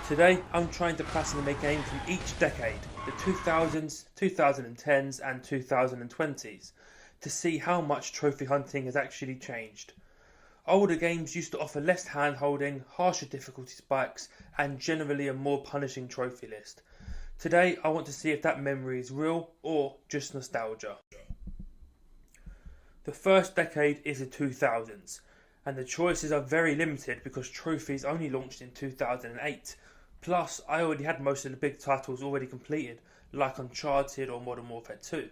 Today I'm trying to platinum a game from each decade, the 2000s, 2010s and 2020s, to see how much trophy hunting has actually changed. Older games used to offer less hand-holding, harsher difficulty spikes and generally a more punishing trophy list. Today I want to see if that memory is real or just nostalgia. The first decade is the 2000s, and the choices are very limited because trophies only launched in 2008. Plus, I already had most of the big titles already completed, like Uncharted or Modern Warfare 2.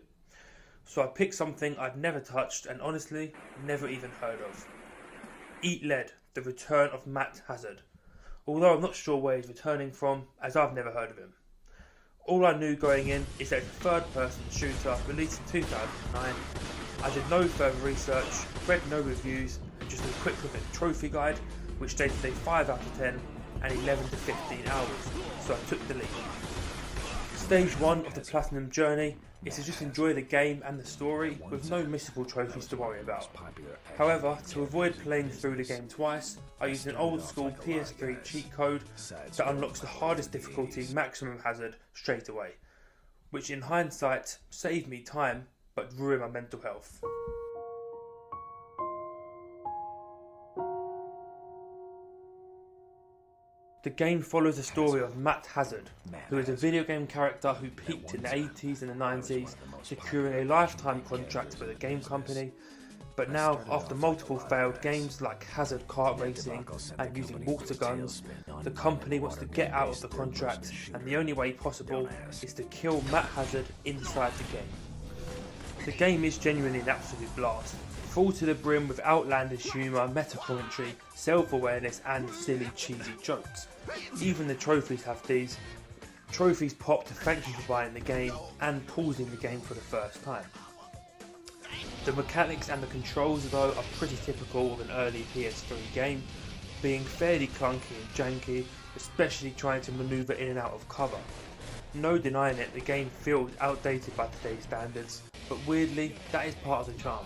So I picked something I'd never touched and honestly never even heard of. Eat Lead, the return of Matt Hazard. Although I'm not sure where he's returning from, as I've never heard of him. All I knew going in is that it's a third-person shooter released in 2009. I did no further research, read no reviews, and just a quick look at the trophy guide, which stated a 5 out of 10 and 11 to 15 hours, so I took the leap. Stage 1 of the Platinum journey is to just enjoy the game and the story with no missable trophies to worry about. However, to avoid playing through the game twice, I used an old school PS3 cheat code that unlocks the hardest difficulty, Maximum Hazard, straight away, which in hindsight saved me time but ruined my mental health. The game follows the story of Matt Hazard, who is a video game character who peaked in the 80s and the 90s, securing a lifetime contract with a game company, but now, after multiple failed games like Hazard Kart Racing and using water guns, the company wants to get out of the contract, and the only way possible is to kill Matt Hazard inside the game. The game is genuinely an absolute blast, full to the brim with outlandish humour, meta-commentary, self-awareness and silly cheesy jokes. Even the trophies have these. Trophies pop to thank you for buying the game and pausing the game for the first time. The mechanics and the controls though are pretty typical of an early PS3 game, being fairly clunky and janky, especially trying to manoeuvre in and out of cover. No denying it, the game feels outdated by today's standards, but weirdly, that is part of the charm.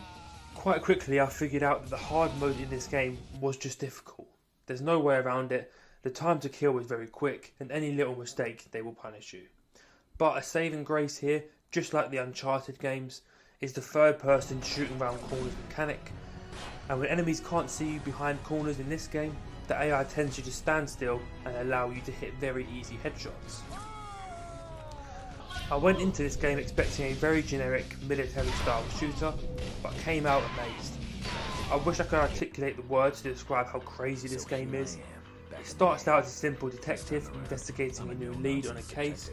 Quite quickly I figured out that the hard mode in this game was just difficult. There's no way around it, the time to kill is very quick, and any little mistake they will punish you. But a saving grace here, just like the Uncharted games, is the third person shooting round corners mechanic, and when enemies can't see you behind corners in this game, the AI tends to just stand still and allow you to hit very easy headshots. I went into this game expecting a very generic military style shooter, but came out amazed. I wish I could articulate the words to describe how crazy this game is. It starts out as a simple detective investigating a new lead on a case,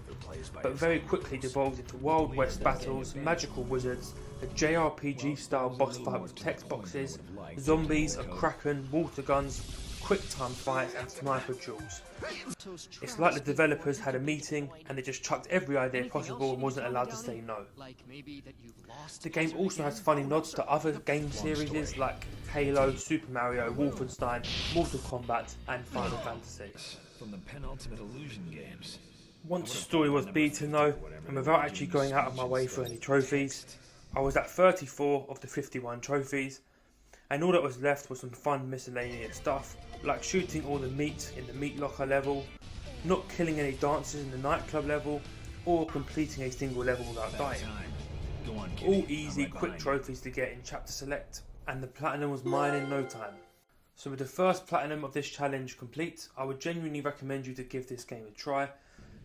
but very quickly devolves into Wild West battles, magical wizards, a JRPG style boss fight with text boxes, zombies, a kraken, water guns, quick time fights and sniper duels. It's like the developers had a meeting and they just chucked every idea possible and wasn't allowed to say no. The game also has funny nods to other game series like Halo, Super Mario, Wolfenstein, Mortal Kombat and Final Fantasy. From the penultimate illusion games. Once the story was beaten though, and without actually going out of my way for any trophies, I was at 34 of the 51 trophies, and all that was left was some fun miscellaneous stuff, like shooting all the meat in the meat locker level, not killing any dancers in the nightclub level, or completing a single level without dying. All easy, quick trophies to get in chapter select, and the platinum was mine in no time. So with the first platinum of this challenge complete, I would genuinely recommend you to give this game a try.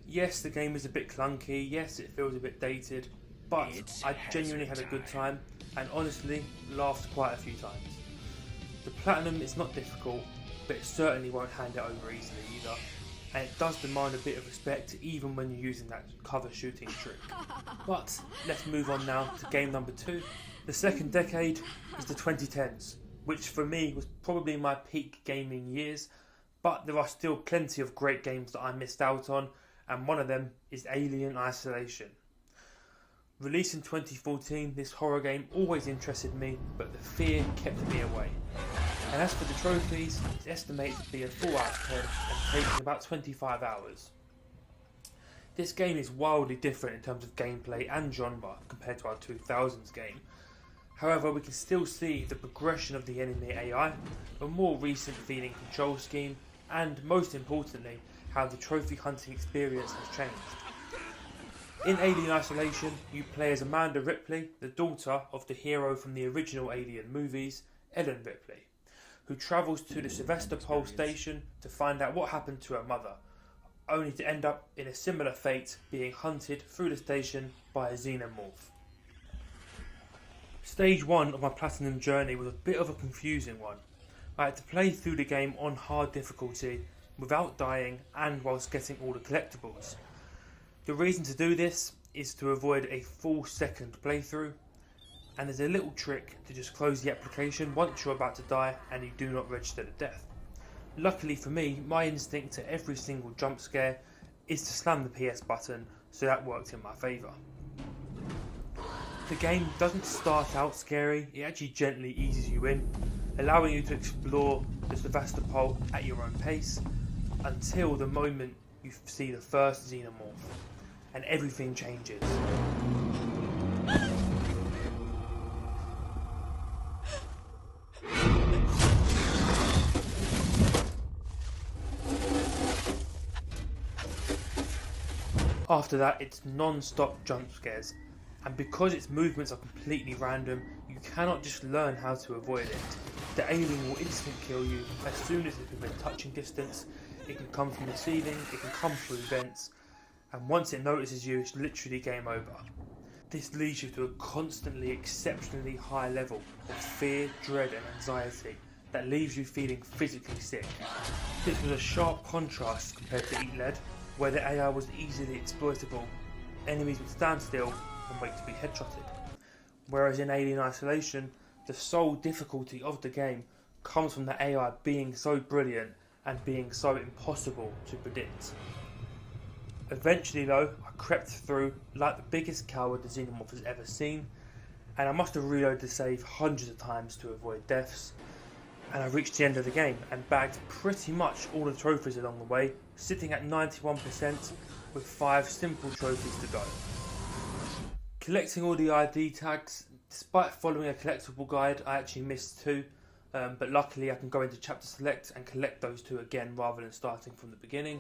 Yes, the game is a bit clunky, yes it feels a bit dated, but I genuinely had a good time, and honestly, laughed quite a few times. The platinum is not difficult, but it certainly won't hand it over easily either, and it does demand a bit of respect even when you're using that cover shooting trick. But let's move on now to game number 2. The second decade is the 2010s, which for me was probably my peak gaming years, but there are still plenty of great games that I missed out on, and one of them is Alien Isolation. Released in 2014, this horror game always interested me, but the fear kept me away. And as for the trophies, it's estimated to be a 4 out of 10 and taking about 25 hours. This game is wildly different in terms of gameplay and genre compared to our 2000s game. However, we can still see the progression of the enemy AI, a more recent feeling control scheme, and most importantly, how the trophy hunting experience has changed. In Alien Isolation, you play as Amanda Ripley, the daughter of the hero from the original Alien movies, Ellen Ripley, who travels to the Sevastopol station to find out what happened to her mother, only to end up in a similar fate, being hunted through the station by a xenomorph. Stage 1 of my platinum journey was a bit of a confusing one. I had to play through the game on hard difficulty, without dying and whilst getting all the collectibles. The reason to do this is to avoid a full second playthrough, and there's a little trick to just close the application once you're about to die and you do not register the death. Luckily for me, my instinct to every single jump scare is to slam the PS button, so that worked in my favour. The game doesn't start out scary, it actually gently eases you in, allowing you to explore the Sevastopol at your own pace, until the moment you see the first xenomorph, and everything changes. After that, it's non-stop jump scares, and because its movements are completely random, you cannot just learn how to avoid it. The alien will instantly kill you as soon as it's within touching distance. It can come from the ceiling, it can come through vents, and once it notices you, it's literally game over. This leads you to a constantly exceptionally high level of fear, dread and anxiety that leaves you feeling physically sick. This was a sharp contrast compared to Eat Lead, where the AI was easily exploitable. Enemies would stand still and wait to be headshotted. Whereas in Alien Isolation, the sole difficulty of the game comes from the AI being so brilliant and being so impossible to predict. Eventually though, I crept through like the biggest coward the Xenomorph has ever seen, and I must have reloaded the save hundreds of times to avoid deaths, and I reached the end of the game and bagged pretty much all the trophies along the way, sitting at 91% with 5 simple trophies to go. Collecting all the ID tags, despite following a collectible guide, I actually missed 2, but luckily I can go into chapter select and collect those 2 again rather than starting from the beginning.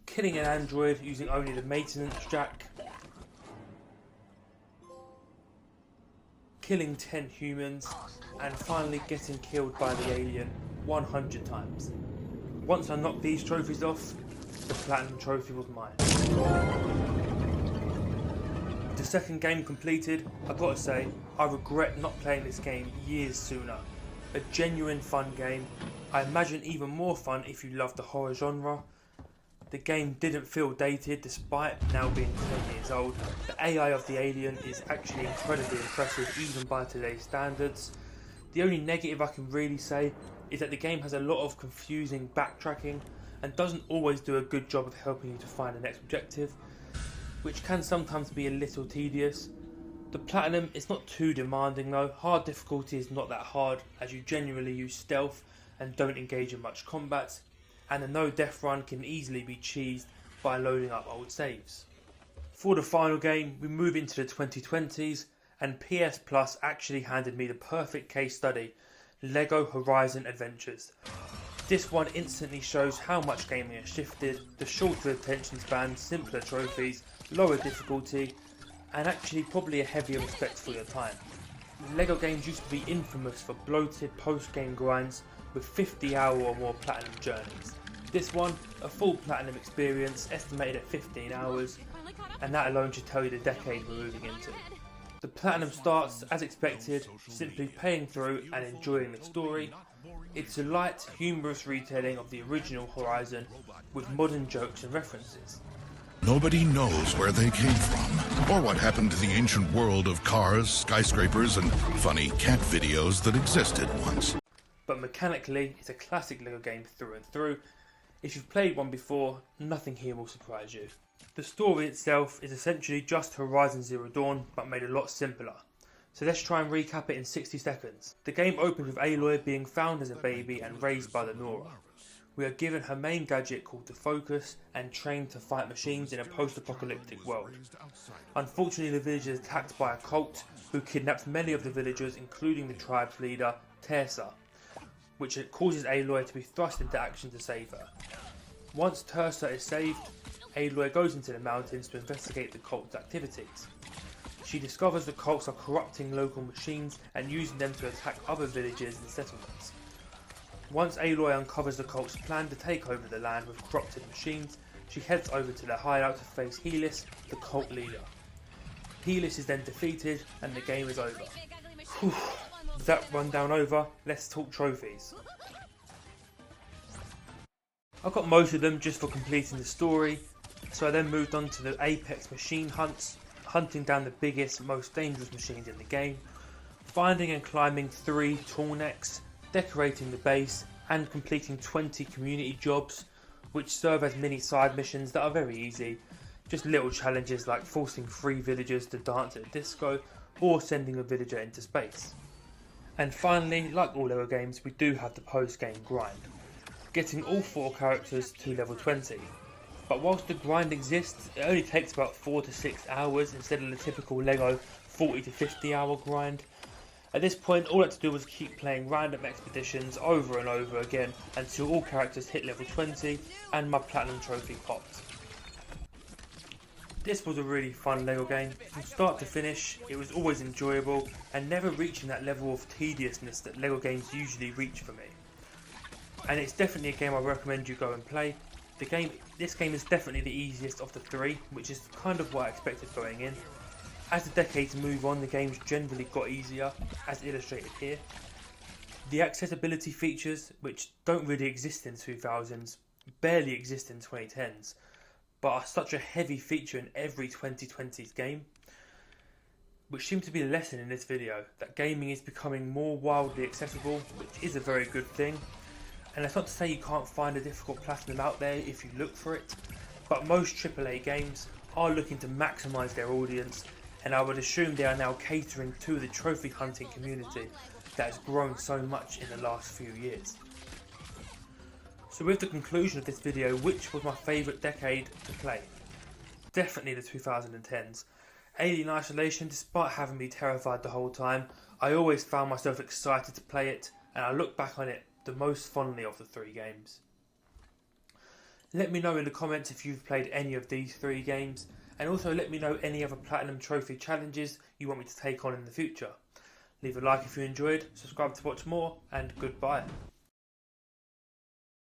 Killing an android using only the maintenance jack. Killing 10 humans, and finally getting killed by the alien 100 times. Once I knocked these trophies off, the platinum trophy was mine. The second game completed, I've got to say, I regret not playing this game years sooner. A genuine fun game, I imagine even more fun if you love the horror genre. The game didn't feel dated despite now being 10 years old. The AI of the alien is actually incredibly impressive even by today's standards. The only negative I can really say is that the game has a lot of confusing backtracking and doesn't always do a good job of helping you to find the next objective, which can sometimes be a little tedious. The platinum is not too demanding though. Hard difficulty is not that hard as you genuinely use stealth and don't engage in much combat, and a no death run can easily be cheesed by loading up old saves. For the final game, we move into the 2020s, and PS Plus actually handed me the perfect case study, LEGO Horizon Adventures. This one instantly shows how much gaming has shifted, the shorter attention span, simpler trophies, lower difficulty, and actually probably a heavier respect for your time. LEGO games used to be infamous for bloated post-game grinds with 50-hour or more platinum journeys. This one, a full platinum experience, estimated at 15 hours, and that alone should tell you the decade we're moving into. The platinum starts, as expected, simply paying through and enjoying the story. It's a light, humorous retelling of the original Horizon with modern jokes and references. Nobody knows where they came from, or what happened to the ancient world of cars, skyscrapers, and funny cat videos that existed once. But mechanically, it's a classic LEGO game through and through. If you've played one before, nothing here will surprise you. The story itself is essentially just Horizon Zero Dawn, but made a lot simpler. So let's try and recap it in 60 seconds. The game opens with Aloy being found as a baby and raised by the Nora. We are given her main gadget called the Focus and trained to fight machines in a post-apocalyptic world. Unfortunately, the village is attacked by a cult who kidnaps many of the villagers, including the tribe's leader, Tersa, which causes Aloy to be thrust into action to save her. Once Tersa is saved, Aloy goes into the mountains to investigate the cult's activities. She discovers the cults are corrupting local machines and using them to attack other villages and settlements. Once Aloy uncovers the cult's plan to take over the land with corrupted machines, she heads over to their hideout to face Helis, the cult leader. Helis is then defeated and the game is over. Whew. With that rundown over, let's talk trophies. I got most of them just for completing the story, so I then moved on to the Apex machine hunts, hunting down the biggest, most dangerous machines in the game, finding and climbing 3 tall necks, decorating the base, and completing 20 community jobs, which serve as mini side missions that are very easy, just little challenges like forcing 3 villagers to dance at a disco, or sending a villager into space. And finally, like all LEGO games, we do have the post-game grind, getting all 4 characters to level 20. But whilst the grind exists, it only takes about 4 to 6 hours instead of the typical LEGO 40 to 50 hour grind. At this point, all I had to do was keep playing random expeditions over and over again until all characters hit level 20 and my platinum trophy popped. This was a really fun LEGO game. From start to finish, it was always enjoyable and never reaching that level of tediousness that LEGO games usually reach for me. And it's definitely a game I recommend you go and play. This game is definitely the easiest of the 3, which is kind of what I expected going in. As the decades move on, the games generally got easier, as illustrated here. The accessibility features, which don't really exist in 2000s, barely exist in 2010s, but are such a heavy feature in every 2020s game, which seems to be the lesson in this video, that gaming is becoming more wildly accessible, which is a very good thing. And that's not to say you can't find a difficult platinum out there if you look for it, but most AAA games are looking to maximise their audience, and I would assume they are now catering to the trophy hunting community that has grown so much in the last few years. So with the conclusion of this video, which was my favourite decade to play? Definitely the 2010s. Alien Isolation, despite having me terrified the whole time, I always found myself excited to play it, and I look back on it the most fondly of the 3 games. Let me know in the comments if you've played any of these 3 games, and also let me know any other Platinum Trophy challenges you want me to take on in the future. Leave a like if you enjoyed, subscribe to watch more, and goodbye.